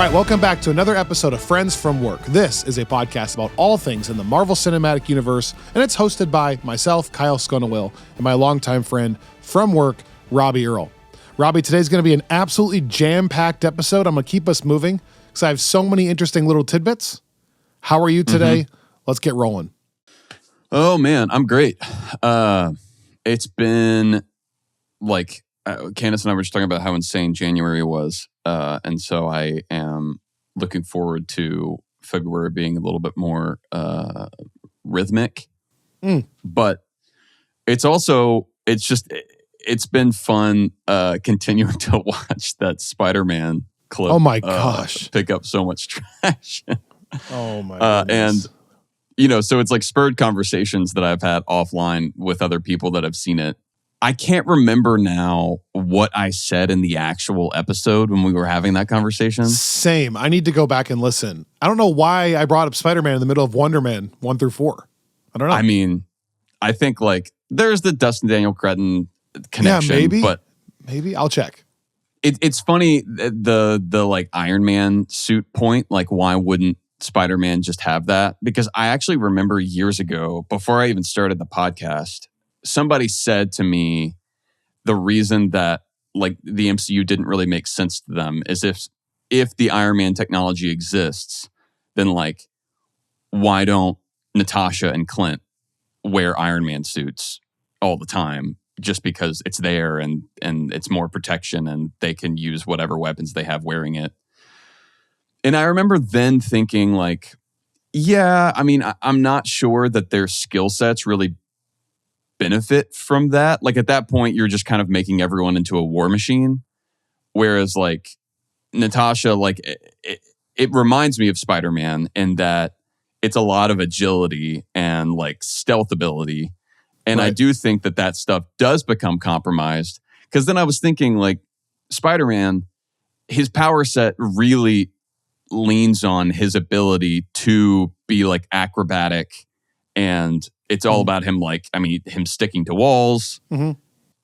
right, welcome back to another episode of Friends from Work. This is a podcast about all things in the Marvel Cinematic Universe, and it's hosted by myself, Kyle Sconawill, and my longtime friend from work, Robbie Earl. Robbie, today's going to be an absolutely jam-packed episode. I'm going to keep us moving because I have so many interesting little tidbits. How are you today? Let's get rolling. Oh, man, I'm great. It's been like Candace and I were just talking about how insane January was. And so I am looking forward to February being a little bit more rhythmic. But it's been fun continuing to watch that Spider-Man clip. Oh my gosh. Pick up so much traction. Oh my goodness. And, so it's like spurred conversations that I've had offline with other people that have seen it. I can't remember now what I said in the actual episode when we were having that conversation. Same. I need to go back and listen. I don't know why I brought up Spider-Man in the middle of Wonder Man 1 through 4. I don't know. I mean, I think like there's the Dustin Daniel Cretton connection. Yeah, maybe. But maybe. I'll check. It's funny, the like Iron Man suit point, like why wouldn't Spider-Man just have that? Because I actually remember years ago, before I even started the podcast, somebody said to me the reason that like the MCU didn't really make sense to them is if the Iron Man technology exists, then like why don't Natasha and Clint wear Iron Man suits all the time just because it's there and it's more protection and they can use whatever weapons they have wearing it. And I remember then thinking like, yeah, I mean, I'm not sure that their skill sets really benefit from that. Like at that point, you're just kind of making everyone into a war machine. Whereas like Natasha, like it reminds me of Spider-Man in that it's a lot of agility and like stealth ability. And right. I do think that stuff does become compromised. Because then I was thinking like Spider-Man, his power set really leans on his ability to be like acrobatic, and it's all about him him sticking to walls.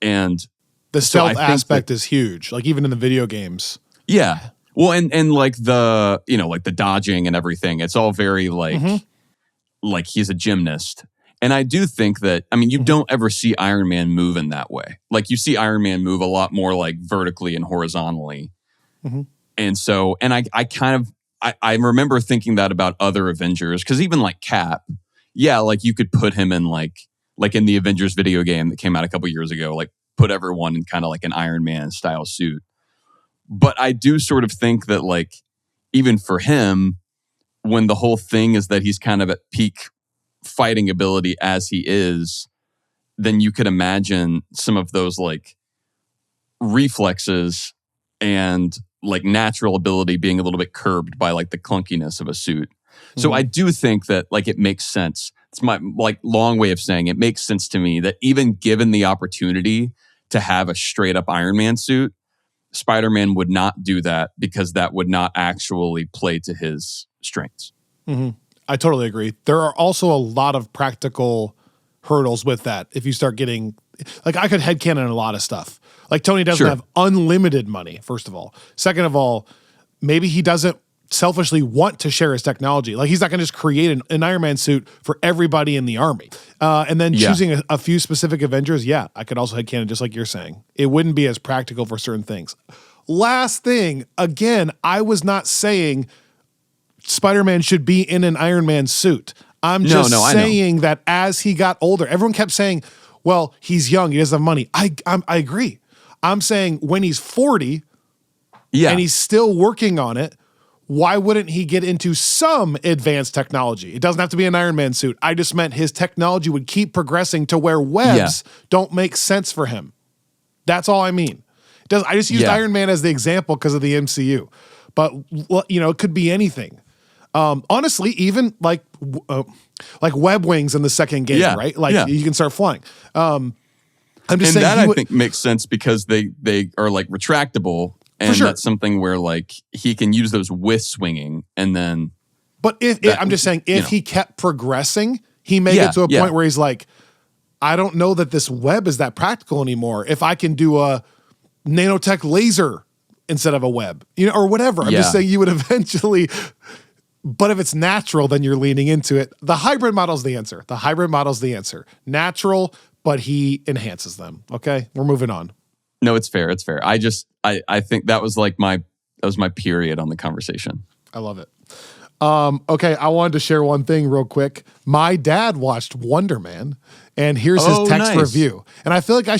And the stealth aspect is huge, like even in the video games. Yeah. Well, and like the, like the dodging and everything, it's all very like he's a gymnast. And I do think that, you don't ever see Iron Man move in that way. Like you see Iron Man move a lot more like vertically and horizontally. And so, and I remember thinking that about other Avengers, because even like Cap, yeah, like you could put him in like in the Avengers video game that came out a couple years ago, like put everyone in kind of like an Iron Man style suit. But I do sort of think that like, even for him, when the whole thing is that he's kind of at peak fighting ability as he is, then you could imagine some of those like reflexes and like natural ability being a little bit curbed by like the clunkiness of a suit. So I do think that like it makes sense. It's my like long way of saying it makes sense to me that even given the opportunity to have a straight up Iron Man suit, Spider-Man would not do that because that would not actually play to his strengths. I totally agree. There are also a lot of practical hurdles with that. If you start getting, like I could headcanon a lot of stuff. Like Tony doesn't have unlimited money, first of all. Second of all, maybe he doesn't selfishly want to share his technology. Like he's not going to just create an Iron Man suit for everybody in the army. And then choosing a few specific Avengers, I could also headcanon just like you're saying. It wouldn't be as practical for certain things. Last thing, again, I was not saying Spider-Man should be in an Iron Man suit. I'm just saying that as he got older, everyone kept saying, well, he's young, he doesn't have money. I agree. I'm saying when he's 40 and he's still working on it, why wouldn't he get into some advanced technology? It doesn't have to be an Iron Man suit. I just meant his technology would keep progressing to where webs don't make sense for him. That's all I mean. I just used Iron Man as the example because of the MCU. But, it could be anything. Honestly, even like web wings in the second game, right? Like you can start flying. I'm just saying that I think makes sense because they are like retractable. And that's something where like he can use those with swinging and then. But I'm just saying, if he kept progressing, he may get to a point where he's like, I don't know that this web is that practical anymore. If I can do a nanotech laser instead of a web, or whatever. I'm just saying you would eventually, but if it's natural, then you're leaning into it. The hybrid model's the answer. Natural, but he enhances them. Okay, we're moving on. No, it's fair. I think that was my period on the conversation. I love it. Okay, I wanted to share one thing real quick. My dad watched Wonder Man, and here's his text review. And I feel like I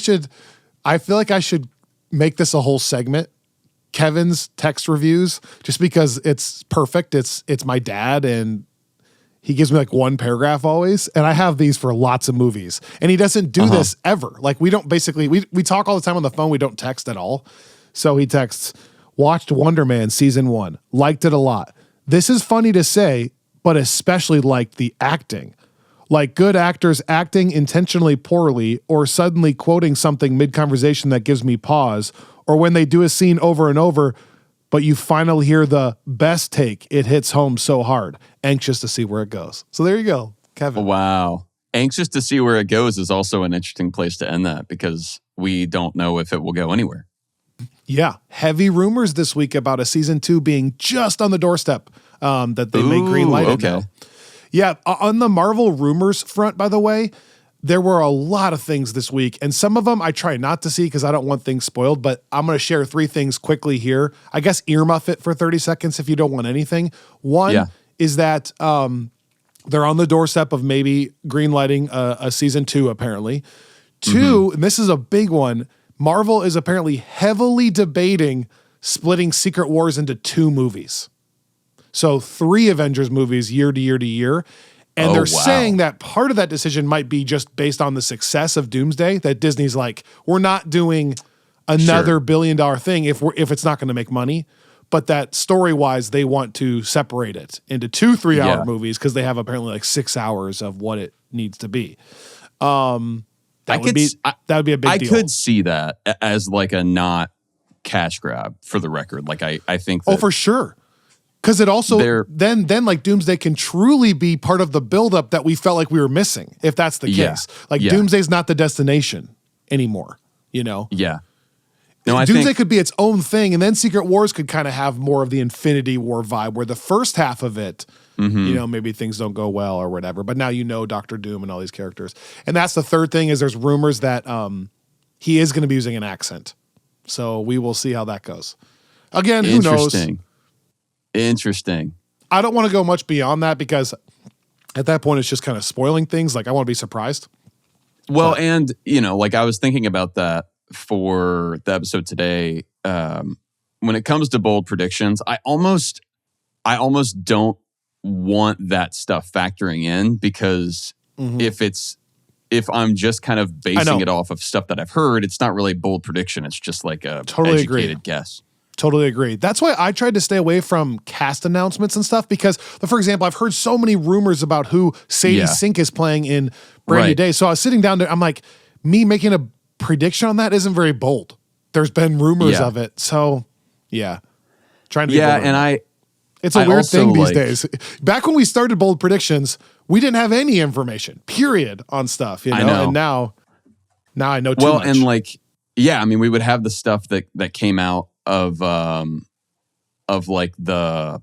should make this a whole segment. Kevin's text reviews, just because it's perfect. It's my dad, and he gives me like one paragraph always, and I have these for lots of movies. And he doesn't do this ever. Like we don't we talk all the time on the phone. We don't text at all. So he texts, watched Wonder Man season 1, liked it a lot. This is funny to say, but especially liked the acting. Like good actors acting intentionally poorly or suddenly quoting something mid-conversation that gives me pause, or when they do a scene over and over, but you finally hear the best take, it hits home so hard. Anxious to see where it goes. So there you go, Kevin. Wow. Anxious to see where it goes is also an interesting place to end that, because we don't know if it will go anywhere. Yeah. Heavy rumors this week about a season 2 being just on the doorstep that they may greenlight it now. Yeah. On the Marvel rumors front, by the way, there were a lot of things this week, and some of them I try not to see because I don't want things spoiled, but I'm going to share 3 things quickly here. I guess earmuff it for 30 seconds if you don't want anything. One is that they're on the doorstep of maybe greenlighting a season 2, apparently. 2, and this is a big one, Marvel is apparently heavily debating splitting Secret Wars into 2 movies. So 3 Avengers movies year to year to year. And they're saying that part of that decision might be just based on the success of Doomsday, that Disney's like, we're not doing another $1 billion thing if it's not going to make money, but that story-wise, they want to separate it into 2 3-hour movies because they have apparently like 6 hours of what it needs to be. That would be a big deal. I could see that as like a not cash grab, for the record. Like I think that, for sure. Because it also then like Doomsday can truly be part of the buildup that we felt like we were missing, if that's the case. Like Doomsday's not the destination anymore, Yeah. No, Doomsday could be its own thing, and then Secret Wars could kind of have more of the Infinity War vibe, where the first half of it, maybe things don't go well or whatever. But now Doctor Doom and all these characters. And that's the third thing, is there's rumors that he is going to be using an accent. So we will see how that goes. Again, who knows? Interesting. I don't want to go much beyond that, because at that point it's just kind of spoiling things. Like I want to be surprised. Well, and like I was thinking about that for the episode today. When it comes to bold predictions, I almost don't want that stuff factoring in, because if I'm just kind of basing it off of stuff that I've heard, it's not really a bold prediction. It's just like a educated guess. Totally agree. That's why I tried to stay away from cast announcements and stuff, because, for example, I've heard so many rumors about who Sadie Sink is playing in Brand New Day. So I was sitting down there, I'm like, me making a prediction on that isn't very bold. There's been rumors of it. So, trying to be bold. And it's a weird thing these days. Back when we started Bold Predictions, we didn't have any information, period, on stuff, I know. And now I know too much. Well, and I mean, we would have the stuff that came out of like that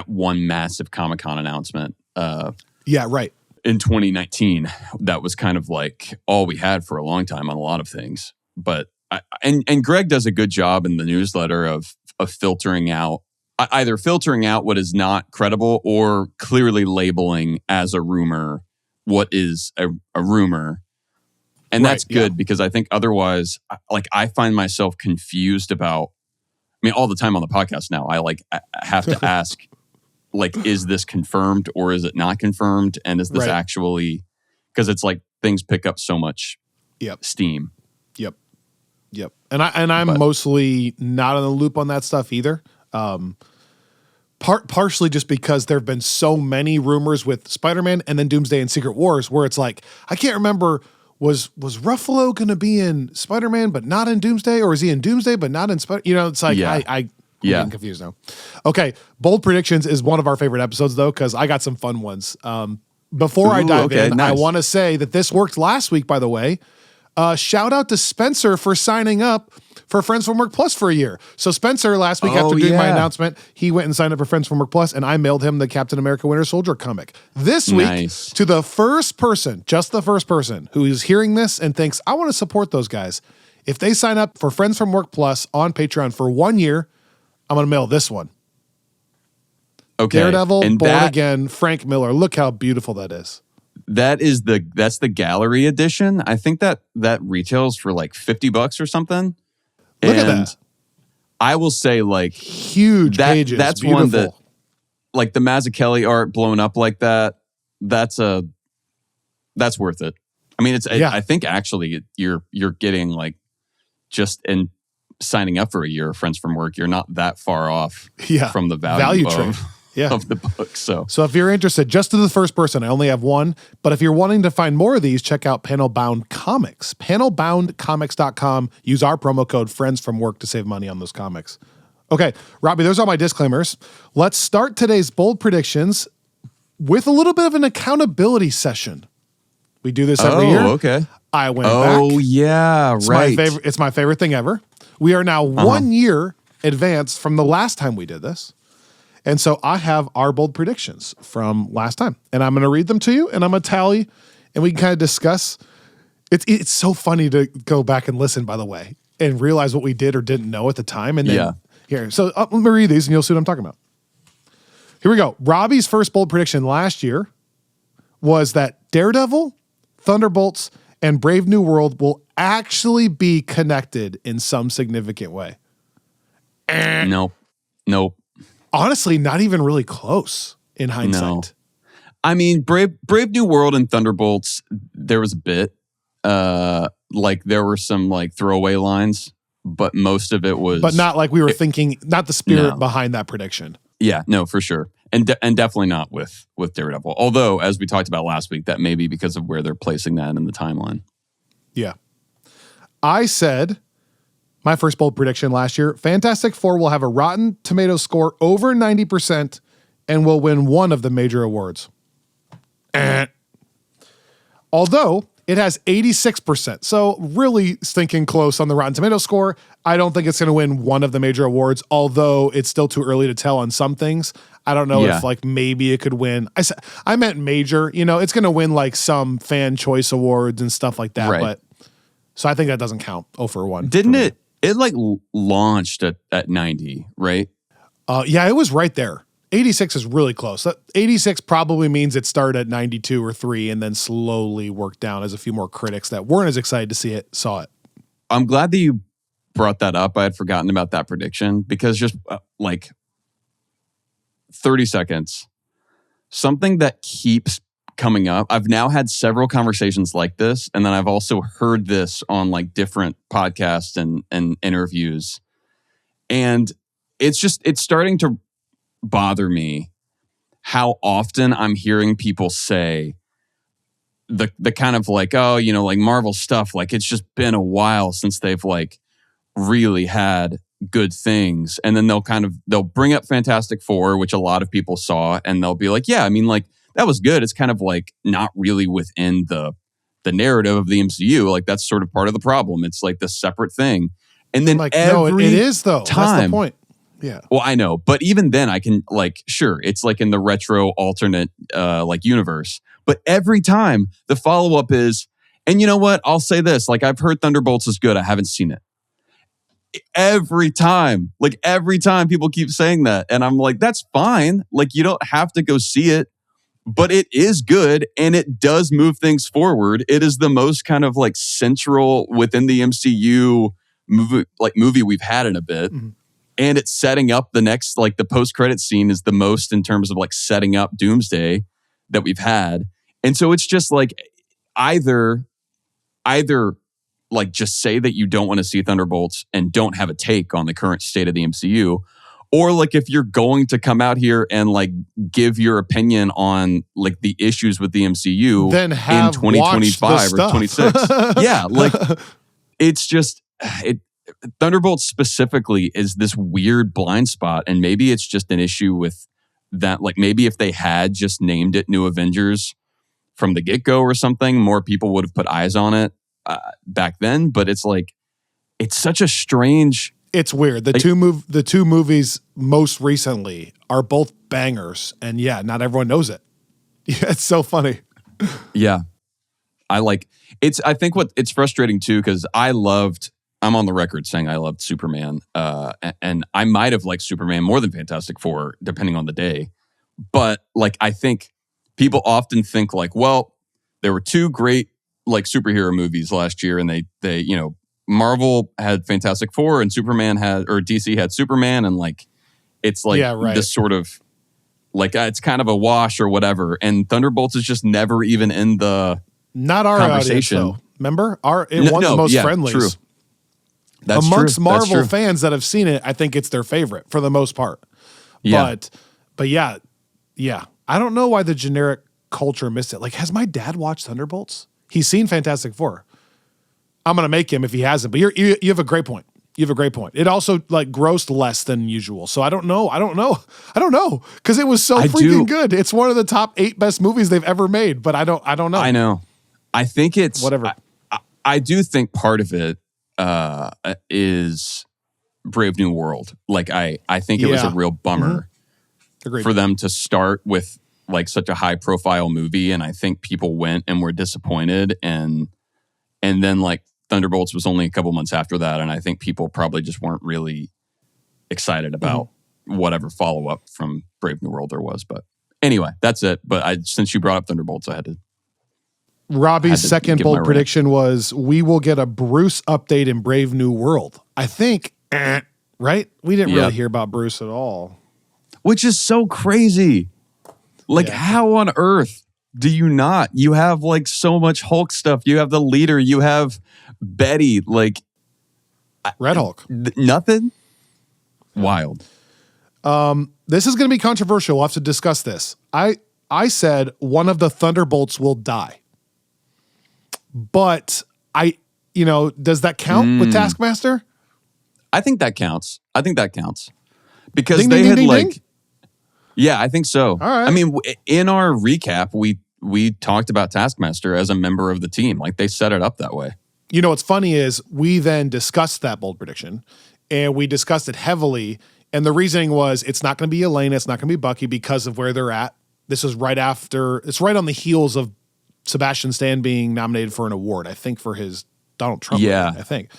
one massive Comic-Con announcement. In 2019, that was kind of like all we had for a long time on a lot of things. But and Greg does a good job in the newsletter of filtering out what is not credible, or clearly labeling as a rumor what is a rumor. And that's good, because I think otherwise, like, I find myself confused about, I mean, all the time on the podcast now, I have to ask, like, is this confirmed or is it not confirmed? And is this actually, because it's like things pick up so much steam. Yep. And I'm mostly not in the loop on that stuff either. Partially just because there have been so many rumors with Spider-Man and then Doomsday and Secret Wars, where it's like, I can't remember, was Ruffalo going to be in Spider-Man but not in Doomsday, or is he in Doomsday but not in Spider? It's like I'm getting confused now. Okay, Bold Predictions is one of our favorite episodes though, because I got some fun ones. Before I dive in, nice. I want to say that this worked last week, by the way. Shout out to Spencer for signing up for Friends from Work Plus for a year. So Spencer, last week after doing my announcement, he went and signed up for Friends from Work Plus, and I mailed him the Captain America Winter Soldier comic. This week, to the first person, just the first person, who is hearing this and thinks, I want to support those guys, if they sign up for Friends from Work Plus on Patreon for 1 year, I'm going to mail this one. Okay. Daredevil, and Born Again, Frank Miller. Look how beautiful that is. That's the gallery edition. I think that retails for like $50 or something. Look at that. I will say, like, huge pages. That's beautiful. One that, like, the Mazzucchelli art blown up like that. That's worth it. I mean, I think actually you're getting, like, just in signing up for a year of Friends from Work, you're not that far off from the value trade. Of the book. So if you're interested, just to the first person, I only have one, but if you're wanting to find more of these, check out Panelbound Comics. Panelboundcomics.com. Use our promo code Friends from Work to save money on those comics. Okay, Robbie, those are my disclaimers. Let's start today's bold predictions with a little bit of an accountability session. We do this every year. Okay. I went back. Oh, yeah, right. It's my favorite thing ever. We are now 1 year advanced from the last time we did this. And so I have our bold predictions from last time, and I'm going to read them to you, and I'm going to tally, and we can kind of discuss. It's so funny to go back and listen, by the way, and realize what we did or didn't know at the time. And then here, so let me read these, and you'll see what I'm talking about. Here we go. Robbie's first bold prediction last year was that Daredevil, Thunderbolts, and Brave New World will actually be connected in some significant way. Nope. Honestly, not even really close in hindsight. No. I mean, Brave New World and Thunderbolts, there was a bit. Like, there were some, like, throwaway lines, but most of it was... But not like we were thinking, not the spirit behind that prediction. Yeah, no, for sure. And definitely not with Daredevil. Although, as we talked about last week, that may be because of where they're placing that in the timeline. Yeah. I said... My first bold prediction last year, Fantastic Four will have a Rotten Tomatoes score over 90% and will win one of the major awards. Although it has 86%, so really stinking close on the Rotten Tomatoes score. I don't think it's going to win one of the major awards, although it's still too early to tell on some things. I don't know if, like, maybe it could win. I meant major. You know, it's going to win, like, some fan choice awards and stuff like that. Right. But so I think that doesn't count. 0 for 1. Didn't it? It, like, launched at 90, right? Yeah, it was right there. 86 is really close. 86 probably means it started at 92 or 3 and then slowly worked down as a few more critics that weren't as excited to see it saw it. I'm glad that you brought that up. I had forgotten about that prediction because just, like, 30 seconds, something that keeps coming up. I've now had several conversations like this, and then I've also heard this on, like, different podcasts and interviews. And it's starting to bother me how often I'm hearing people say the kind of, like, oh, you know, like, Marvel stuff, like, it's just been a while since they've, like, really had good things. And then they'll bring up Fantastic Four, which a lot of people saw, and they'll be like, yeah, I mean, like, that was good. It's kind of, like, not really within the narrative of the MCU. Like, that's sort of part of the problem. It's like this separate thing. And then, like, no, it is though. That's the point. Yeah. Well, I know, but even then, I can, like, sure, it's like in the retro alternate like universe. But every time the follow up is, and you know what? I'll say this: like, I've heard Thunderbolts is good. I haven't seen it. Every time people keep saying that, and I'm like, that's fine. Like, you don't have to go see it. But it is good, and it does move things forward. It is the most kind of, like, central within the MCU movie we've had in a bit. Mm-hmm. And it's setting up the next, like, the post-credit scene is the most in terms of, like, setting up Doomsday that we've had. And so it's just, like, either like, just say that you don't want to see Thunderbolts and don't have a take on the current state of the MCU. Or, like, if you're going to come out here and, like, give your opinion on, like, the issues with the MCU then in 2025 or 26. Yeah, like, it's just, Thunderbolts specifically is this weird blind spot. And maybe it's just an issue with that. Like, maybe if they had just named it New Avengers from the get-go or something, more people would have put eyes on it. back then, but it's like, it's such a strange. It's weird. The two movies most recently are both bangers, and yeah, not everyone knows it. Yeah, it's so funny. Yeah, I think it's frustrating too, because I'm on the record saying I loved Superman, and I might have liked Superman more than Fantastic Four, depending on the day. But like, I think people often think like, well, there were two great like superhero movies last year, and they Marvel had Fantastic Four, and DC had Superman, and like, it's like this sort of like it's kind of a wash or whatever. And Thunderbolts is just never even in the not our conversation. Audience, though. Remember, one of the most friendlies. True. That's amongst true. Marvel fans that have seen it. I think it's their favorite for the most part. Yeah. But yeah. I don't know why the generic culture missed it. Like, has my dad watched Thunderbolts? He's seen Fantastic Four. I'm gonna make him if he hasn't. But you have a great point. It also like grossed less than usual. So I don't know. Because it was so freaking good. It's one of the top 8 best movies they've ever made. But I don't know. I know. I think it's whatever. I do think part of it is Brave New World. Like I think it was a real bummer for them to start with like such a high profile movie, and I think people went and were disappointed, and then like Thunderbolts was only a couple months after that, and I think people probably just weren't really excited about whatever follow up from Brave New World there was. But anyway, that's it. But since you brought up Thunderbolts, I had to. Robbie's second bold prediction was we will get a Bruce update in Brave New World. I think, right? We didn't really hear about Bruce at all. Which is so crazy. Like, how on earth do you not? You have like so much Hulk stuff. You have the leader. You have Betty. Like Red Hulk. Nothing? Wild. This is going to be controversial. We'll have to discuss this. I said one of the Thunderbolts will die. But does that count with Taskmaster? I think that counts. Because ding. Yeah, I think so. All right. I mean, in our recap, we talked about Taskmaster as a member of the team. Like, they set it up that way. You know, what's funny is we then discussed that bold prediction, and we discussed it heavily. And the reasoning was it's not going to be Elena, it's not going to be Bucky because of where they're at. This is right on the heels of Sebastian Stan being nominated for an award, I think for his Donald Trump movie, I think.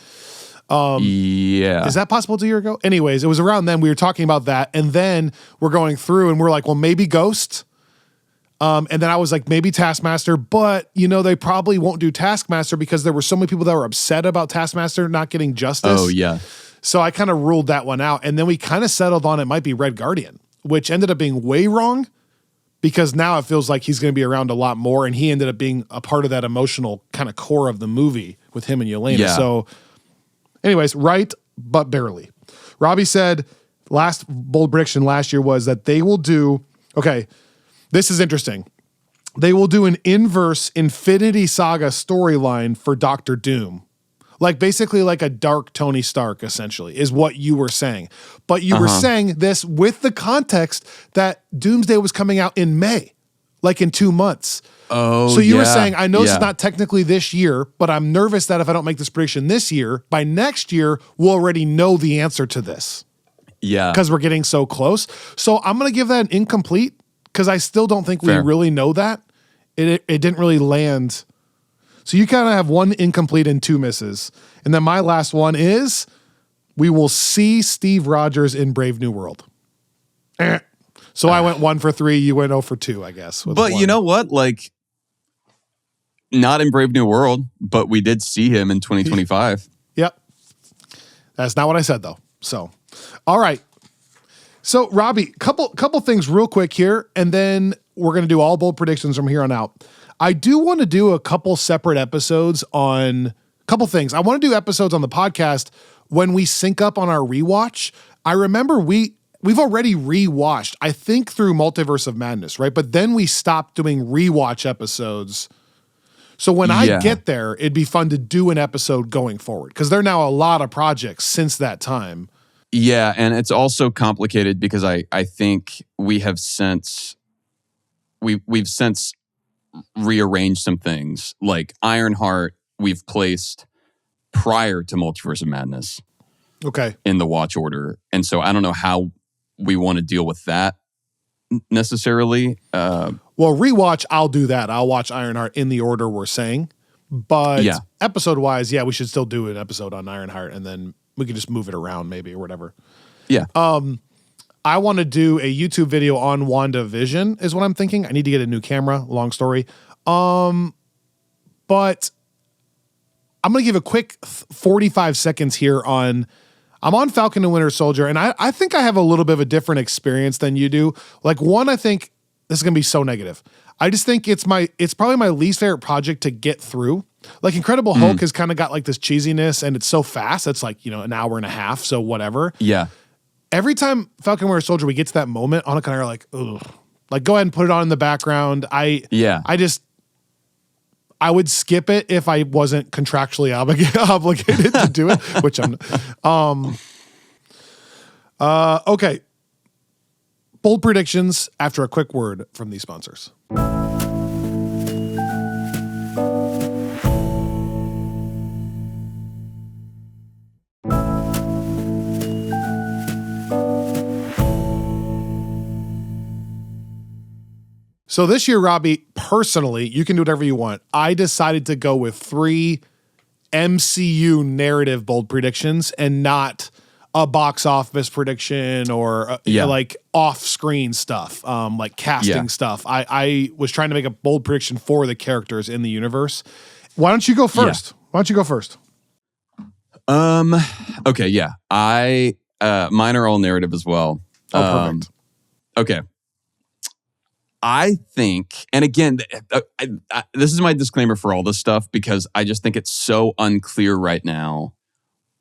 Is that possible 2 years ago? Anyways, it was around then we were talking about that, and then we're going through and we're like, well, maybe Ghost. And then I was like, maybe Taskmaster, but they probably won't do Taskmaster because there were so many people that were upset about Taskmaster not getting justice. Oh, yeah. So I kind of ruled that one out. And then we kind of settled on it might be Red Guardian, which ended up being way wrong because now it feels like he's going to be around a lot more. And he ended up being a part of that emotional kind of core of the movie with him and Yelena. Yeah. So anyways, right, but barely. Robbie said last bold prediction last year was that they will do, okay, this is interesting. They will do an inverse Infinity Saga storyline for Doctor Doom. Like basically like a dark Tony Stark, essentially, is what you were saying. But you were saying this with the context that Doomsday was coming out in May, like in 2 months. Oh, so you were saying, I know it's not technically this year, but I'm nervous that if I don't make this prediction this year, by next year, we'll already know the answer to this. Yeah. Because we're getting so close. So I'm going to give that an incomplete because I still don't think we really know that. It didn't really land. So you kind of have one incomplete and 2 misses. And then my last one is we will see Steve Rogers in Brave New World. So I went 1 for 3. You went 0 for 2, I guess. But you know what? Like, not in Brave New World, but we did see him in 2025. Yep. That's not what I said, though. So, all right. So, Robbie, couple things real quick here, and then we're going to do all bold predictions from here on out. I do want to do a couple separate episodes on a couple things. I want to do episodes on the podcast when we sync up on our rewatch. I remember we've already rewatched, I think through Multiverse of Madness, right? But then we stopped doing rewatch episodes. So when I get there, it'd be fun to do an episode going forward because there are now a lot of projects since that time. Yeah, and it's also complicated because I think we have since we've since rearranged some things. Like Ironheart we've placed prior to Multiverse of Madness. Okay. In the watch order. And so I don't know how we want to deal with that necessarily. Well, rewatch, I'll do that. I'll watch Ironheart in the order we're saying. But episode-wise, we should still do an episode on Ironheart, and then we can just move it around maybe or whatever. Yeah. I want to do a YouTube video on WandaVision is what I'm thinking. I need to get a new camera. Long story. But I'm going to give a quick 45 seconds here on... I'm on Falcon and Winter Soldier, and I think I have a little bit of a different experience than you do. Like, one, I think this is going to be so negative. I just think it's probably my least favorite project to get through. Like, Incredible Hulk has kind of got like this cheesiness, and it's so fast. It's like, an hour and a half, so whatever. Yeah. Every time Falcon and Winter Soldier, we get to that moment, Anna kind of like, ugh. Like, go ahead and put it on in the background. I would skip it if I wasn't contractually obligated to do it, which I'm. Okay. Bold predictions after a quick word from these sponsors. So this year, Robbie, personally, you can do whatever you want. I decided to go with 3 MCU narrative bold predictions and not a box office prediction or like off-screen stuff, like casting stuff. I was trying to make a bold prediction for the characters in the universe. Why don't you go first? Why don't you go first? Okay, yeah. Mine are all narrative as well. Oh, perfect. Okay. I think, and again, this is my disclaimer for all this stuff because I just think it's so unclear right now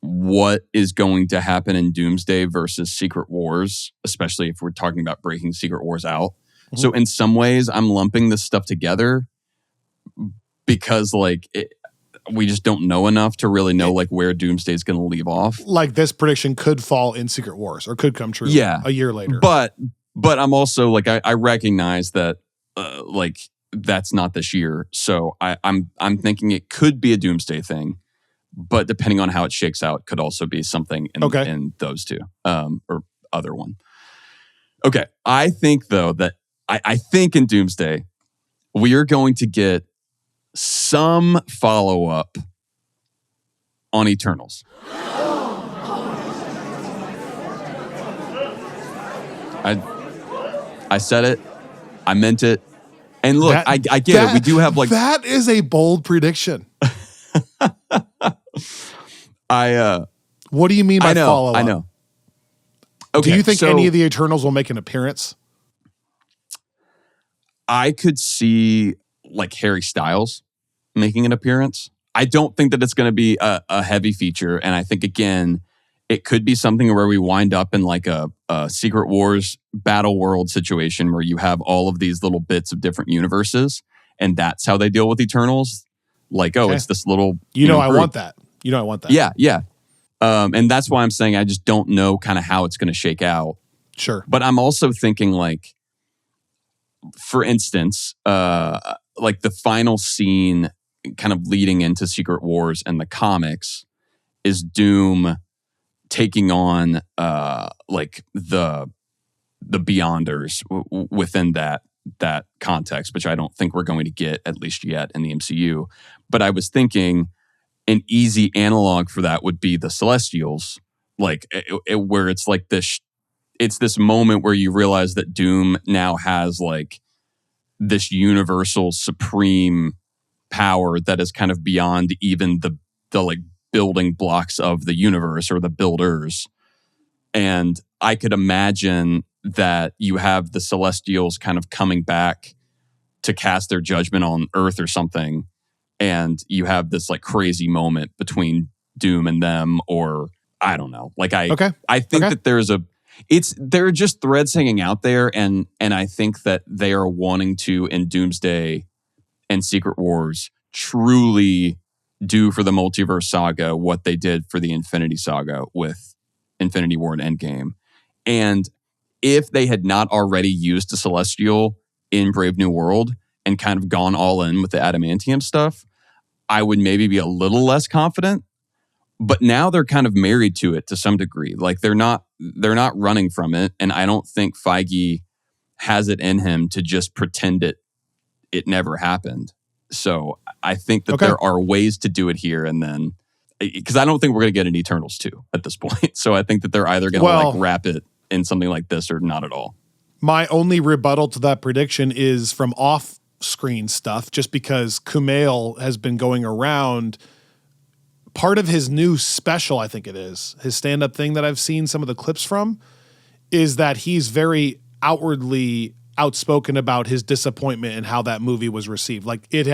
what is going to happen in Doomsday versus Secret Wars, especially if we're talking about breaking Secret Wars out. Mm-hmm. So in some ways, I'm lumping this stuff together because we just don't know enough to really know where Doomsday is going to leave off. Like this prediction could fall in Secret Wars or could come true a year later. But I'm also I recognize that that's not this year. So I'm thinking it could be a Doomsday thing, but depending on how it shakes out, could also be something in those two or other one. Okay, I think though that I think in Doomsday we are going to get some follow up on Eternals. I said it. I meant it. And look, I get it. We do have that is a bold prediction. What do you mean by follow-up? I know. Okay, do you think any of the Eternals will make an appearance? I could see Harry Styles making an appearance. I don't think that it's going to be a heavy feature. And I think, again, it could be something where we wind up in a Secret Wars battle world situation where you have all of these little bits of different universes, and that's how they deal with Eternals. It's this little I want that. I want that. Yeah. And that's why I'm saying I just don't know kind of how it's going to shake out. Sure. But I'm also thinking for instance, the final scene kind of leading into Secret Wars and the comics is Doom taking on the Beyonders within that context, which I don't think we're going to get at least yet in the MCU. But I was thinking an easy analog for that would be the Celestials, where it's it's this moment where you realize that Doom now has this universal supreme power that is kind of beyond even the building blocks of the universe or the builders. And I could imagine that you have the Celestials kind of coming back to cast their judgment on Earth or something. And you have this crazy moment between Doom and them, or I don't know. I think that there are just threads hanging out there. And I think that they are wanting to, in Doomsday and Secret Wars, truly do for the multiverse saga what they did for the Infinity Saga with Infinity War and Endgame. And if they had not already used a Celestial in Brave New World and kind of gone all in with the adamantium stuff, I would maybe be a little less confident. But now they're kind of married to it to some degree. Like they're not running from it, and I don't think Feige has it in him to just pretend it never happened. So I think that there are ways to do it here, and then because I don't think we're going to get an Eternals 2 at this point. So I think that they're either going to wrap it in something like this or not at all. My only rebuttal to that prediction is from off-screen stuff, just because Kumail has been going around. Part of his new special, I think it is, his stand-up thing that I've seen some of the clips from, is that he's very outwardly outspoken about his disappointment in how that movie was received. Like it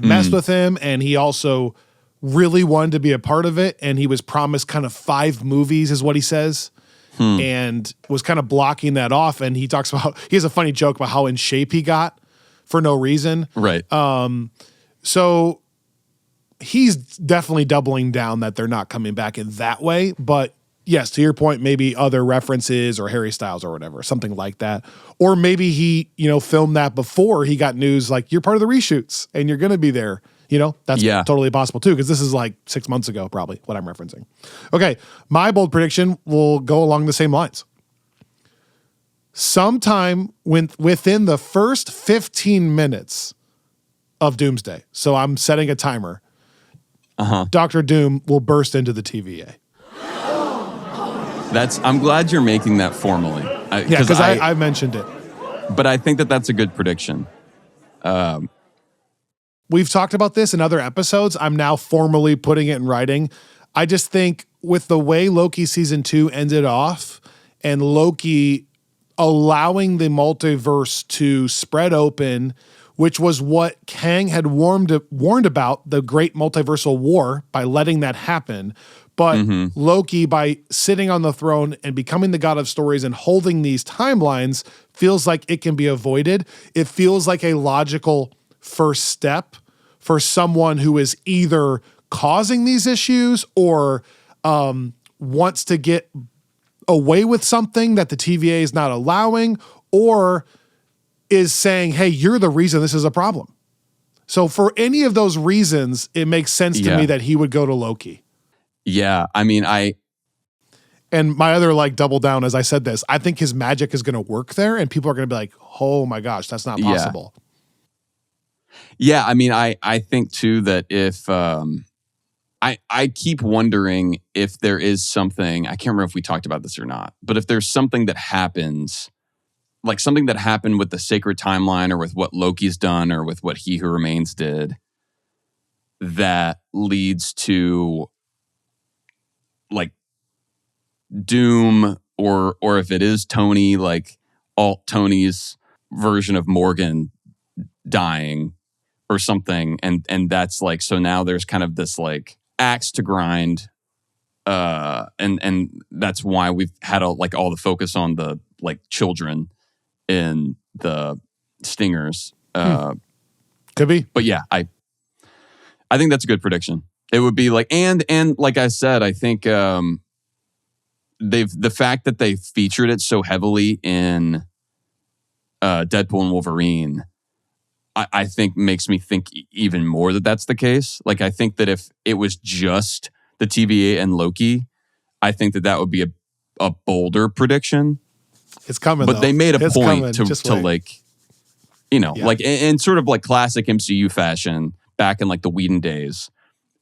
messed with him, and he also really wanted to be a part of it, and he was promised kind of 5 movies is what he says, and was kind of blocking that off. And he talks about, he has a funny joke about how in shape he got for no reason. Right. So he's definitely doubling down that they're not coming back in that way. But yes, to your point, maybe other references or Harry Styles or whatever, something like that. Or maybe he, filmed that before he got news, like you're part of the reshoots and you're going to be there. That's totally possible too, because this is like 6 months ago, probably what I'm referencing. Okay. My bold prediction will go along the same lines. Sometime within the first 15 minutes of Doomsday. So I'm setting a timer. Dr. Doom will burst into the TVA. I'm glad you're making that formally. Because I mentioned it. But I think that that's a good prediction. We've talked about this in other episodes. I'm now formally putting it in writing. I just think with the way Loki season 2 ended off, and Loki allowing the multiverse to spread open, which was what Kang had warned about, the great multiversal war, by letting that happen. But Loki, by sitting on the throne and becoming the god of stories and holding these timelines, feels like it can be avoided. It feels like a logical first step for someone who is either causing these issues or wants to get away with something that the TVA is not allowing, or is saying, hey, you're the reason this is a problem. So for any of those reasons, it makes sense to me that he would go to Loki. Yeah, I mean, And my other double down as I said this, I think his magic is going to work there, and people are going to be like, oh my gosh, that's not possible. Yeah, I mean, I think too that if I keep wondering if there is something, I can't remember if we talked about this or not, but if there's something that happens, like something that happened with the sacred timeline or with what Loki's done or with what He Who Remains did, that leads to like Doom or if it is Tony, like alt Tony's version of Morgan dying or something, and that's like, so now there's kind of this like axe to grind, and that's why we've had all the focus on the like children in the Stingers. Could be. But yeah, I think that's a good prediction. It would be like, and like I said, I think the fact that they featured it so heavily in Deadpool and Wolverine, I think makes me think even more that that's the case. Like, I think that if it was just the TVA and Loki, I think that would be a bolder prediction. It's coming, but though. They made a it's point coming. to like, like in sort of like classic MCU fashion back in like the Whedon days.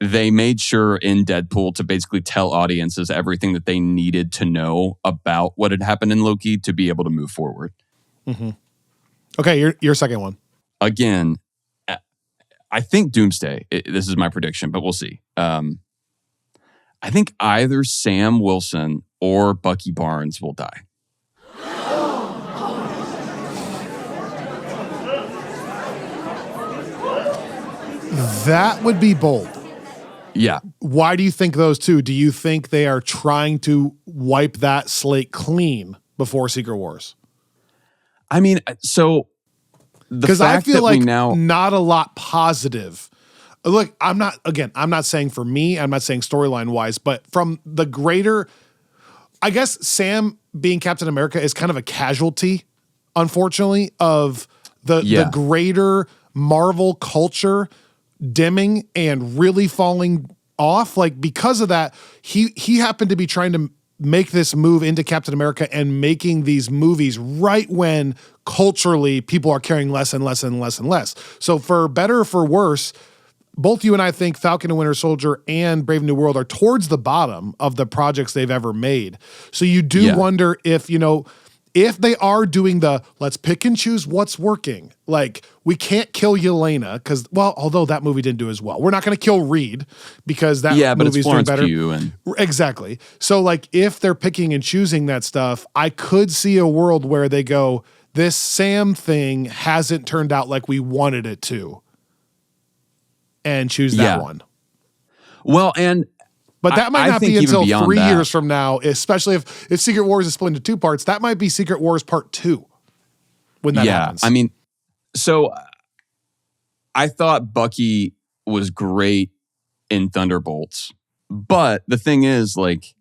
They made sure in Deadpool to basically tell audiences everything that they needed to know about what had happened in Loki to be able to move forward. Mm-hmm. Okay, your second one. Again, I think Doomsday. This is my prediction, but we'll see. I think either Sam Wilson or Bucky Barnes will die. That would be bold. Yeah. Why do you think those two? Do you think they are trying to wipe that slate clean before Secret Wars? I mean, so because I feel like not a lot positive. Look, I'm not saying for me, I'm not saying storyline wise, but from the greater, I guess Sam being Captain America is kind of a casualty, unfortunately, of the greater Marvel culture dimming and really falling off. Like, because of that, he happened to be trying to make this move into Captain America and making these movies right when culturally people are caring less and less and less and less. So for better or for worse, both you and I think Falcon and Winter Soldier and Brave New World are towards the bottom of the projects they've ever made. So you do wonder if, if they are doing the let's pick and choose what's working. Like, we can't kill Yelena because, well, although that movie didn't do as well. We're not going to kill Reed because that movie's doing better. Exactly. So, like, if they're picking and choosing that stuff, I could see a world where they go, this Sam thing hasn't turned out like we wanted it to, and choose that one. Well, but that might not be until 3 years from now, especially if Secret Wars is split into two parts. That might be Secret Wars Part 2 when that happens. I mean, so I thought Bucky was great in Thunderbolts. But the thing is, like,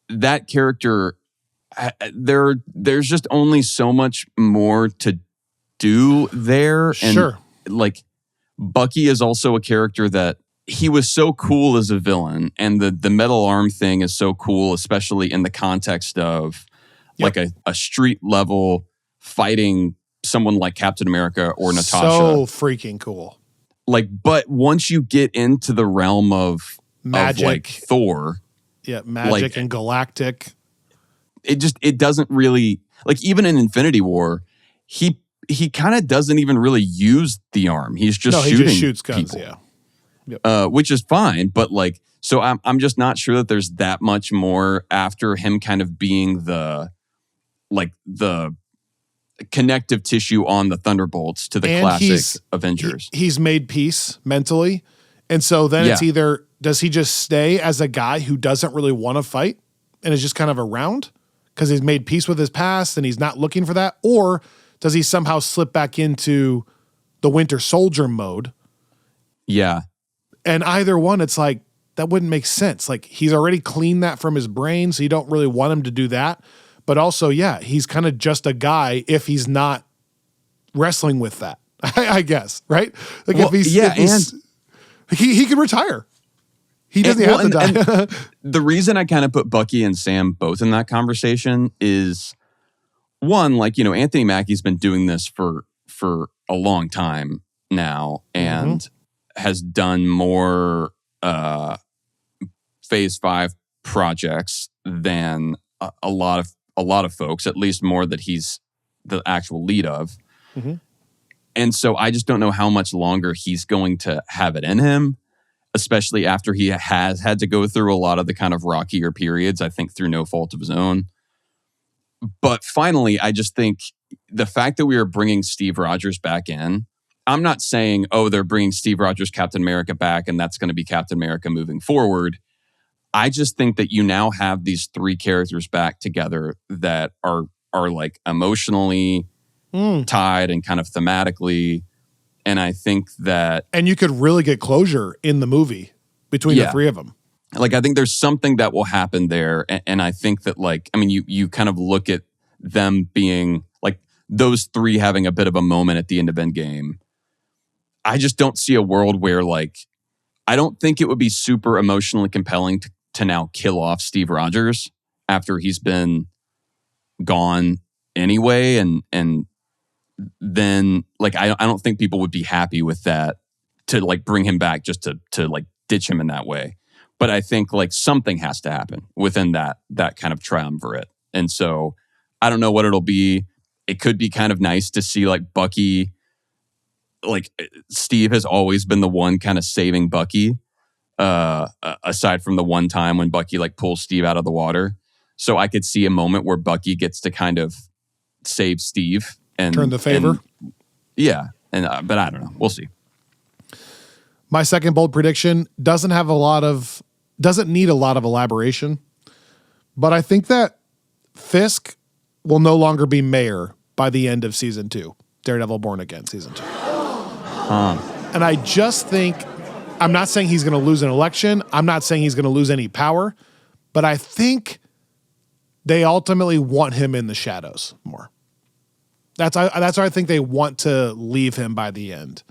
that character, there's just only so much more to do there. And, like, Bucky is also a character that he was so cool as a villain, and the metal arm thing is so cool, especially in the context of like a street level fighting someone like Captain America or Natasha. So freaking cool. Like, but once you get into the realm of magic, like Thor, magic and galactic, it doesn't really, like, even in Infinity War, he kind of doesn't even really use the arm. He's just shooting. He just shoots guns, people. Which is fine, but like, so I'm just not sure that there's that much more after him kind of being the connective tissue on the Thunderbolts to the classic Avengers. He's made peace mentally, and so then it's either does he just stay as a guy who doesn't really want to fight and is just kind of around because he's made peace with his past and he's not looking for that, or does he somehow slip back into the Winter Soldier mode? Yeah. And either one, it's like, that wouldn't make sense. Like, he's already cleaned that from his brain, so you don't really want him to do that. But also, he's kind of just a guy if he's not wrestling with that, I guess, right? Like, if he's he could retire. He doesn't have to die. And the reason I kind of put Bucky and Sam both in that conversation is, one, like, Anthony Mackie's been doing this for a long time now, and has done more Phase 5 projects than a lot of folks, at least more that he's the actual lead of. And so I just don't know how much longer he's going to have it in him, especially after he has had to go through a lot of the kind of rockier periods, I think through no fault of his own. But finally, I just think the fact that we are bringing Steve Rogers back in, I'm not saying, they're bringing Steve Rogers, Captain America back, and that's going to be Captain America moving forward. I just think that you now have these three characters back together that are like emotionally tied and kind of thematically. And I think that... And you could really get closure in the movie between the three of them. Like, I think there's something that will happen there. And I think that, like, I mean, you kind of look at them being, like, those three having a bit of a moment at the end of Endgame. I just don't see a world where, like, I don't think it would be super emotionally compelling to now kill off Steve Rogers after he's been gone anyway. And then, like, I don't think people would be happy with that, to, like, bring him back just to like ditch him in that way. But I think, like, something has to happen within that kind of triumvirate. And so I don't know what it'll be. It could be kind of nice to see, like, Bucky, like, Steve has always been the one kind of saving Bucky, aside from the one time when Bucky, like, pulls Steve out of the water. So I could see a moment where Bucky gets to kind of save Steve and turn the favor. But I don't know. We'll see. My second bold prediction doesn't need a lot of elaboration, but I think that Fisk will no longer be mayor by the end of season 2, Daredevil Born Again season 2. And I just think, I'm not saying he's going to lose an election. I'm not saying he's going to lose any power, but I think they ultimately want him in the shadows more. That's why I think they want to leave him by the end.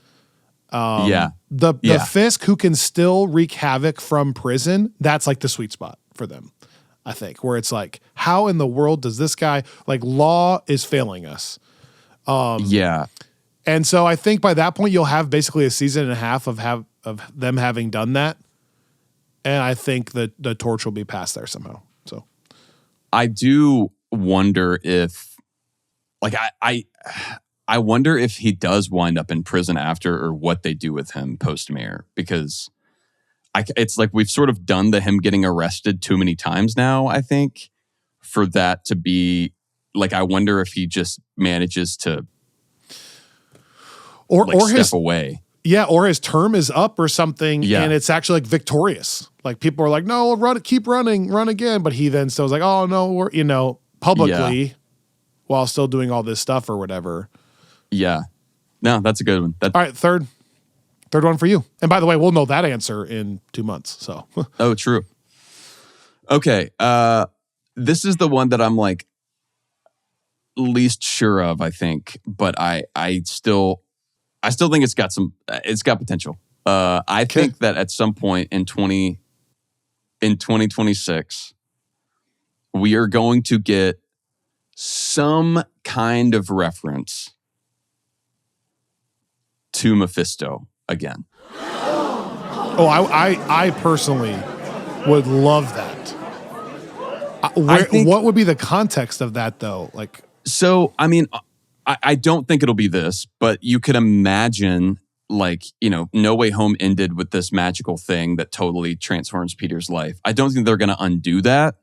The Fisk who can still wreak havoc from prison, that's like the sweet spot for them, I think, where it's like, how in the world does this guy, like, law is failing us. And so I think by that point you'll have basically a season and a half of them having done that. And I think that the torch will be passed there somehow. So I do wonder if, like, I wonder if he does wind up in prison after, or what they do with him post-Mayor, because it's like we've sort of done the him getting arrested too many times now, I think, for that to be, like, I wonder if he just manages to step away. Yeah, or his term is up or something, and it's actually like victorious. Like people are like, "No, keep running, run again." But he then still was like, "Oh no, we're publicly while still doing all this stuff or whatever." Yeah, no, that's a good one. All right, third one for you. And by the way, we'll know that answer in 2 months. So oh, true. Okay, this is the one that I'm like least sure of, I think, but I still think it's got potential. I think that at some point in 2026, we are going to get some kind of reference to Mephisto again. Oh, I personally would love that. What would be the context of that, though? Like, so, I mean, I don't think it'll be this, but you could imagine, like, No Way Home ended with this magical thing that totally transforms Peter's life. I don't think they're going to undo that.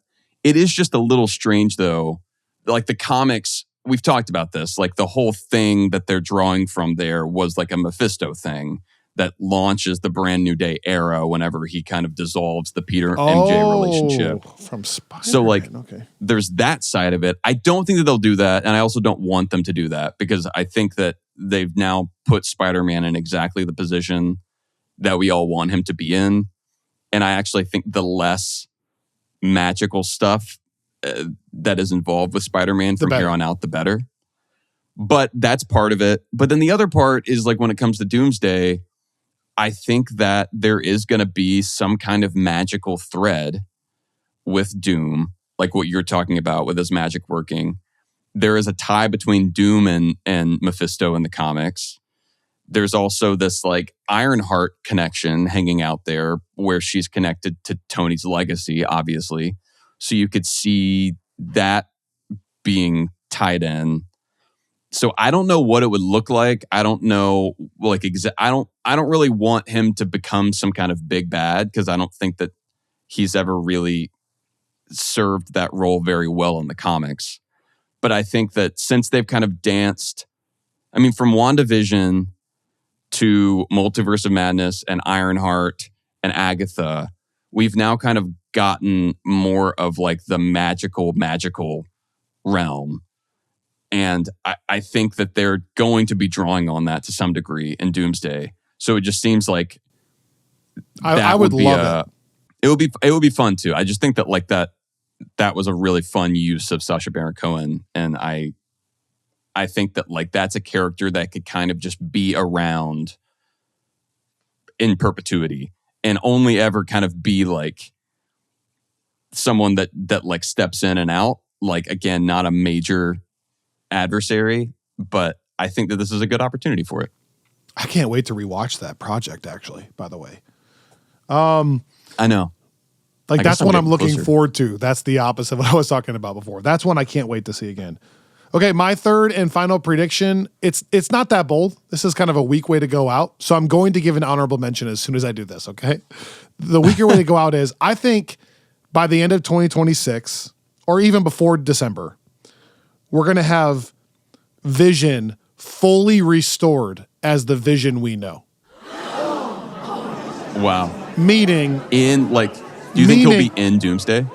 It is just a little strange, though. Like the comics, we've talked about this, like the whole thing that they're drawing from there was like a Mephisto thing that launches the Brand New Day era whenever he kind of dissolves the Peter MJ relationship. From Spider-Man. So like, there's that side of it. I don't think that they'll do that. And I also don't want them to do that, because I think that they've now put Spider-Man in exactly the position that we all want him to be in. And I actually think the less magical stuff that is involved with Spider-Man from here on out, the better. But that's part of it. But then the other part is, like, when it comes to Doomsday, I think that there is going to be some kind of magical thread with Doom, like what you're talking about with his magic working. There is a tie between Doom and Mephisto in the comics. There's also this like Ironheart connection hanging out there where she's connected to Tony's legacy, obviously. So you could see that being tied in. So I don't know what it would look like. I don't know, like, I don't really want him to become some kind of big bad, because I don't think that he's ever really served that role very well in the comics. But I think that since they've kind of danced, I mean, from WandaVision to Multiverse of Madness and Ironheart and Agatha, we've now kind of gotten more of like the magical realm. And I think that they're going to be drawing on that to some degree in Doomsday. So it just seems like I would love it. It would be fun too. I just think that like that was a really fun use of Sacha Baron Cohen, and I think that like that's a character that could kind of just be around in perpetuity and only ever kind of be like someone that like steps in and out. Like, again, not a major adversary, but I think that this is a good opportunity for it. I can't wait to rewatch that project, actually, by the way. I know. Like, that's what I'm looking forward to. That's the opposite of what I was talking about before. That's one I can't wait to see again. Okay, my third and final prediction, it's not that bold. This is kind of a weak way to go out. So I'm going to give an honorable mention as soon as I do this, okay? The weaker way to go out is, I think by the end of 2026, or even before December, we're going to have Vision fully restored as the Vision we know. Wow. Meaning... do you think he'll be in Doomsday?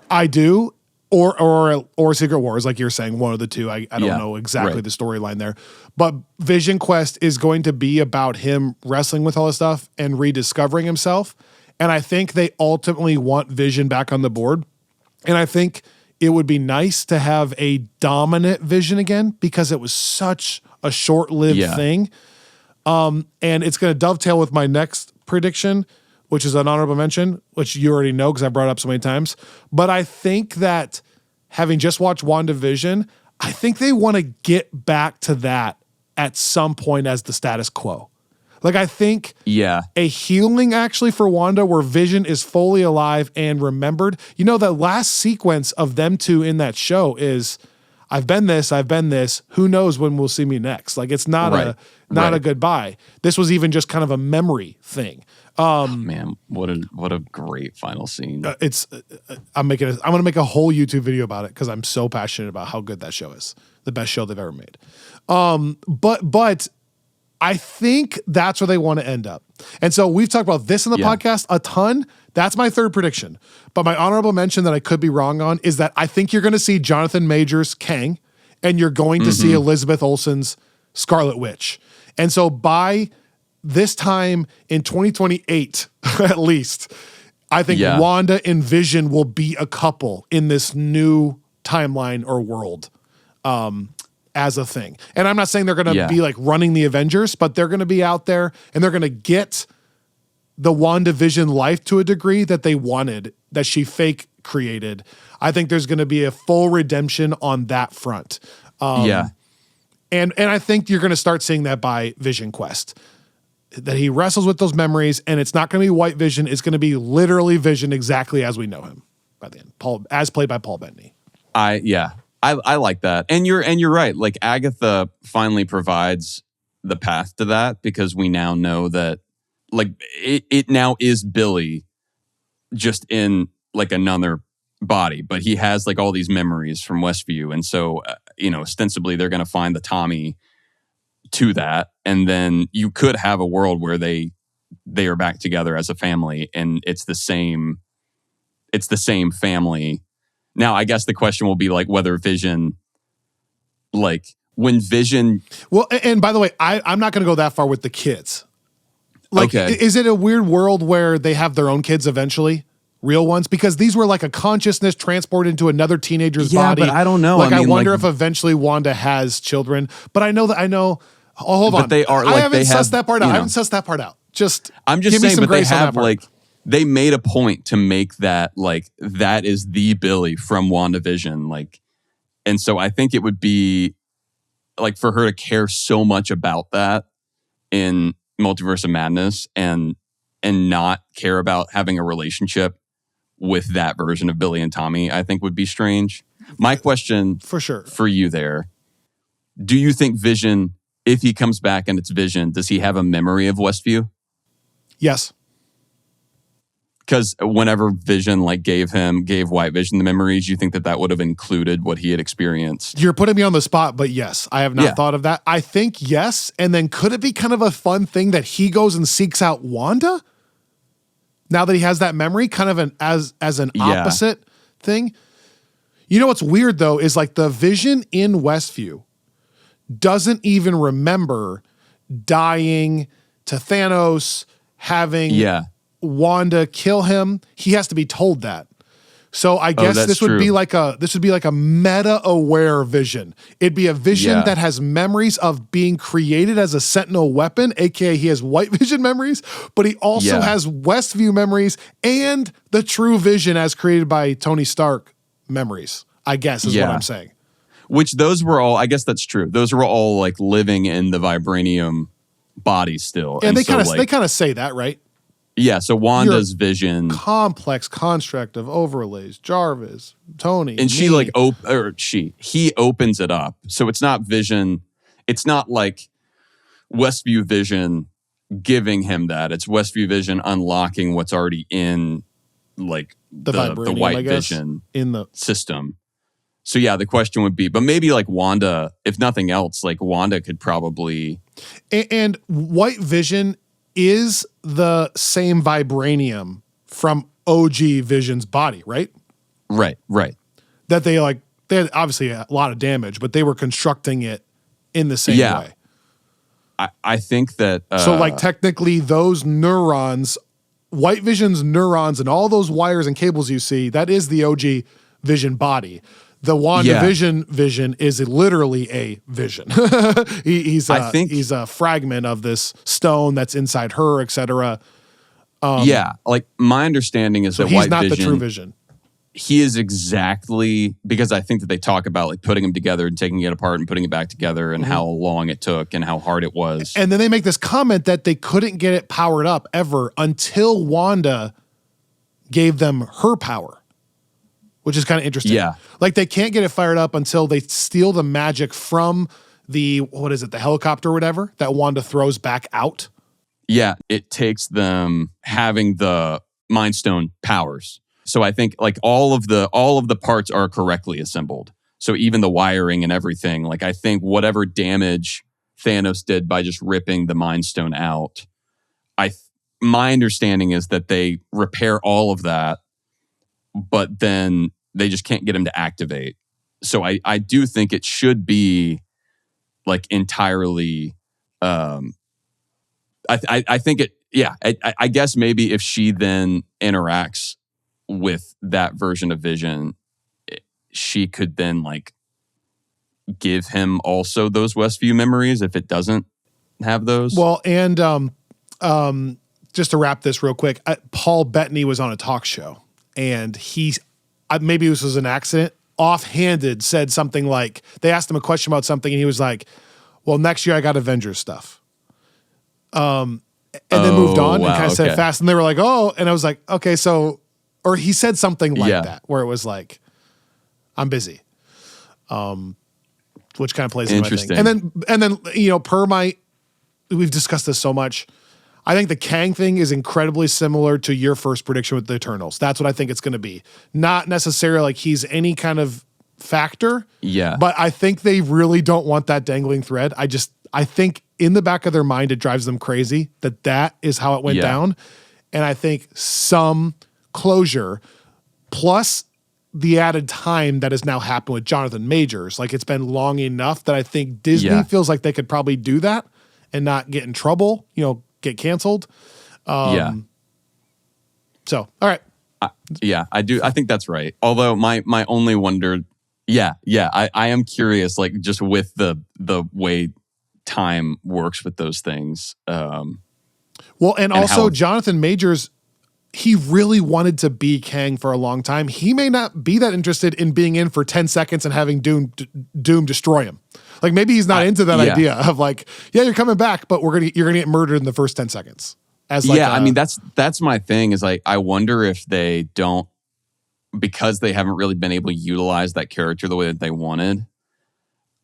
I do. Or Secret Wars, like you're saying, one of the two. I don't know exactly the storyline there. But VisionQuest is going to be about him wrestling with all this stuff and rediscovering himself. And I think they ultimately want Vision back on the board. And I think it would be nice to have a dominant Vision again, because it was such a short-lived thing. And it's going to dovetail with my next prediction, which is an honorable mention, which you already know because I brought it up so many times. But I think that having just watched WandaVision, I think they want to get back to that at some point as the status quo. Like, I think a healing actually for Wanda where Vision is fully alive and remembered. You know, the last sequence of them two in that show is, I've been this, who knows when we'll see me next? Like, it's not a goodbye. This was even just kind of a memory thing. Man, what a great final scene. I'm going to make a whole YouTube video about it because I'm so passionate about how good that show is. The best show they've ever made. But I think that's where they want to end up. And so we've talked about this in the podcast a ton. That's my third prediction. But my honorable mention that I could be wrong on is that I think you're going to see Jonathan Majors' Kang, and you're going to see Elizabeth Olsen's Scarlet Witch. And so by this time in 2028, at least, I think Wanda and Vision will be a couple in this new timeline or world. As a thing. And I'm not saying they're going to be like running the Avengers, but they're going to be out there and they're going to get the WandaVision life to a degree that they wanted, that she fake created. I think there's going to be a full redemption on that front. And I think you're going to start seeing that by VisionQuest, that he wrestles with those memories, and it's not going to be White Vision. It's going to be literally Vision exactly as we know him by the end, as played by Paul Bettany. I like that. And you're right. Like, Agatha finally provides the path to that because we now know that, like, it now is Billy just in like another body, but he has like all these memories from Westview. And so, ostensibly they're going to find the Tommy to that. And then you could have a world where they are back together as a family and it's the same family. Now, I guess the question will be like whether Vision, like when Vision. Well, and by the way, I'm not going to go that far with the kids. Like, is it a weird world where they have their own kids eventually? Real ones? Because these were like a consciousness transported into another teenager's body. Yeah, but I don't know. Like, I wonder if eventually Wanda has children. But I know. Oh, hold on. They are. Like, I haven't sussed that part out. I haven't sussed that part out. I'm just saying, but they have like. They made a point to make that like that is the Billy from WandaVision, like, and so I think it would be like for her to care so much about that in Multiverse of Madness and not care about having a relationship with that version of Billy and Tommy, I think would be strange. My question for sure for you there: do you think Vision, if he comes back and it's Vision, does he have a memory of Westview? Yes. Because whenever Vision like gave White Vision the memories, you think that would have included what he had experienced? You're putting me on the spot, but yes, I have not thought of that. I think yes, and then could it be kind of a fun thing that he goes and seeks out Wanda? Now that he has that memory, kind of as an opposite thing. You know what's weird though is like the Vision in Westview doesn't even remember dying to Thanos, having Wanda kill him. He has to be told that. So I guess this would be like a meta-aware Vision. It'd be a Vision that has memories of being created as a Sentinel weapon, aka he has White Vision memories, but he also has Westview memories and the true Vision as created by Tony Stark memories, I guess is what I'm saying. Which those were all, I guess that's true. Those were all like living in the vibranium body still. And they kind of say that, right? Yeah, so Wanda's Vision, complex construct of overlays, Jarvis, Tony, and she like he opens it up. So it's not Vision. It's not like Westview Vision giving him that. It's Westview Vision unlocking what's already in like the White Vision in the system. So yeah, the question would be, but maybe like Wanda, if nothing else, like Wanda could probably and White Vision is the same vibranium from OG Vision's body, right? Right. That they had obviously a lot of damage, but they were constructing it in the same way. I think that... so like technically those neurons, White Vision's neurons and all those wires and cables you see, that is the OG Vision body. The WandaVision vision is literally a vision. he's a fragment of this stone that's inside her, etc. Like my understanding is that he's White not Vision, the true Vision. He is exactly, because I think that they talk about like putting them together and taking it apart and putting it back together and how long it took and how hard it was. And then they make this comment that they couldn't get it powered up ever until Wanda gave them her power, which is kind of interesting. Yeah. Like they can't get it fired up until they steal the magic from the helicopter or whatever that Wanda throws back out. Yeah, it takes them having the Mind Stone powers. So I think like all of the parts are correctly assembled. So even the wiring and everything, like I think whatever damage Thanos did by just ripping the Mind Stone out, my understanding is that they repair all of that, but then they just can't get him to activate. So I do think it should be like entirely. I think it. Yeah, I guess maybe if she then interacts with that version of Vision, she could then like give him also those Westview memories if it doesn't have those. Well, and just to wrap this real quick, Paul Bettany was on a talk show, and maybe this was an accident, offhanded said something like, they asked him a question about something, and he was like, well, next year I got Avengers stuff. And then moved on and kind of said it fast, and they were like, oh, and I was like, okay, so, or he said something like that, where it was like, I'm busy. Which kind of plays into my thing. And then, you know, we've discussed this so much. I think the Kang thing is incredibly similar to your first prediction with the Eternals. That's what I think it's going to be. Not necessarily like he's any kind of factor. Yeah. But I think they really don't want that dangling thread. I think in the back of their mind, it drives them crazy that is how it went down. And I think some closure plus the added time that has now happened with Jonathan Majors, like it's been long enough that I think Disney feels like they could probably do that and not get in trouble, you know, get canceled. So, all right. I do. I think that's right. Although my only wonder, I am curious, like just with the way time works with those things. Well, and also Jonathan Majors, he really wanted to be Kang for a long time. He may not be that interested in being in for 10 seconds and having Doom destroy him. Like maybe he's not into that idea of like, yeah, you're coming back, but you're gonna get murdered in the first 10 seconds. I mean that's my thing is like I wonder if they don't, because they haven't really been able to utilize that character the way that they wanted.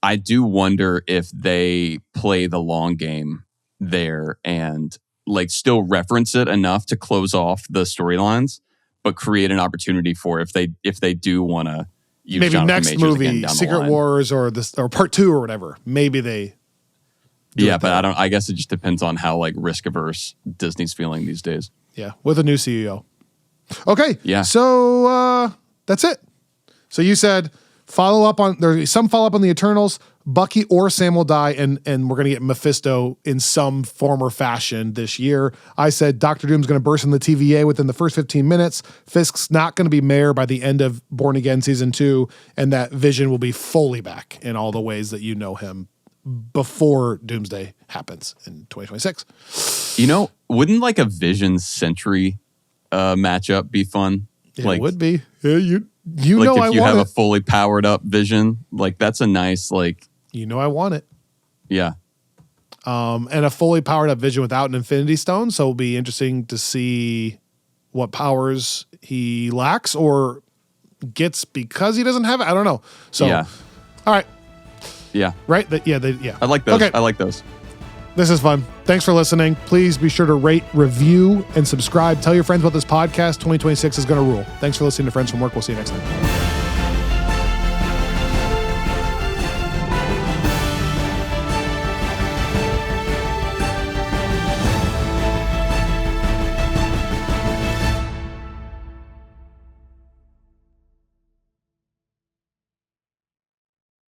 I do wonder if they play the long game there and like still reference it enough to close off the storylines, but create an opportunity for if they do want to use maybe Jonathan next Majors movie, Secret Wars or part 2 or whatever. Maybe they. But I guess it just depends on how like risk averse Disney's feeling these days. Yeah, with a new CEO. Okay. Yeah. So that's it. So you said there's some follow up on the Eternals. Bucky or Sam will die, and we're going to get Mephisto in some form or fashion this year. I said Doctor Doom's going to burst in the TVA within the first 15 minutes. Fisk's not going to be mayor by the end of Born Again Season 2, and that Vision will be fully back in all the ways that you know him before Doomsday happens in 2026. You know, wouldn't like a Vision Sentry matchup be fun? Yeah, like, it would be. Yeah, you like know I want it. If you have a fully powered up Vision, like that's a nice like. You know I want it. Yeah. And a fully powered up Vision without an Infinity Stone, so it'll be interesting to see what powers he lacks or gets because he doesn't have it. I don't know. So, all right. Yeah. Right? Yeah. I like those. Okay. I like those. This is fun. Thanks for listening. Please be sure to rate, review, and subscribe. Tell your friends about this podcast. 2026 is going to rule. Thanks for listening to Friends from Work. We'll see you next time.